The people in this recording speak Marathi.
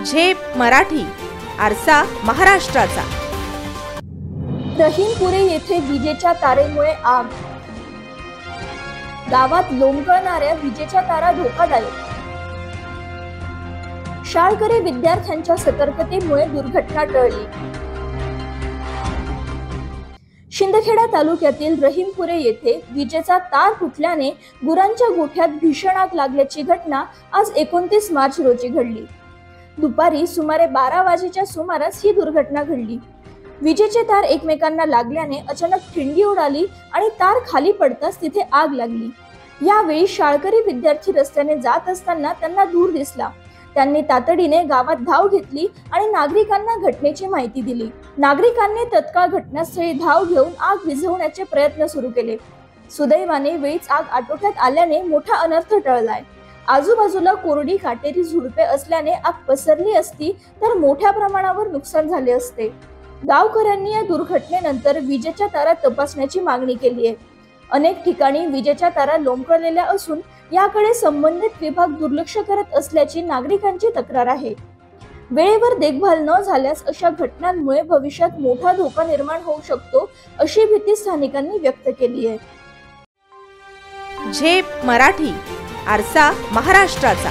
झेप मराठी, आरसा महाराष्ट्राचा। रहीमपुरे येथे विजेच्या तारेमुळे आग, गावात लोंबकळणाऱ्या विजेच्या तारा धोकादायक। शाळकरी विद्यार्थ्यांच्या सतर्कतेमुळे दुर्घटना टळली। शिंदखेडा तालुक्यातील रहीमपुरे येथे विजेचा तार फुटल्याने गुरांच्या गोठ्यात भीषण आग लागल्याची घटना आज 29 मार्च रोजी घडली। दुपारी सुमारे 12 वाजेच्या सुमारास ही दुर्घटना घडली। विजेचे तार एकमेकांना लागल्याने अचानक ठिणगी उडाली आणि तार खाली पडताच तिथे आग लागली। यावेळी शाळकरी विद्यार्थी रस्त्याने जात असताना त्यांना धूर दिसला। त्यांनी तातडीने गावात धाव घेतली आणि नागरिकांना घटनेची माहिती दिली। नागरिकांनी तत्काळ घटनास्थळी धाव घेऊन आग विझवण्याचे प्रयत्न सुरू केले। सुदैवाने वेळीच आग आटोक्यात आल्याने मोठा अनर्थ टळलाय। आजूबाजूला कोरडी काटेरी झुडपे असल्याने आग पसरली असती तर मोठ्या प्रमाणावर नुकसान झाले असते। गावकऱ्यांनी या दुर्घटनेनंतर विजेच्या तारा तपासण्याची मागणी केली आहे। अनेक ठिकाणी विजेच्या तारा लोंबकळलेल्या असून याकडे संबंधित विभाग दुर्लक्ष करत असल्याची नागरिकांची तक्रार आहे। वेळेवर देखभाल न झाल्यास अशा घटनांमुळे भविष्यात मोठा धोका निर्माण होऊ शकतो अशी भीती स्थानिकांनी व्यक्त केली आहे। झेप मराठी, आरसा महाराष्ट्राचा।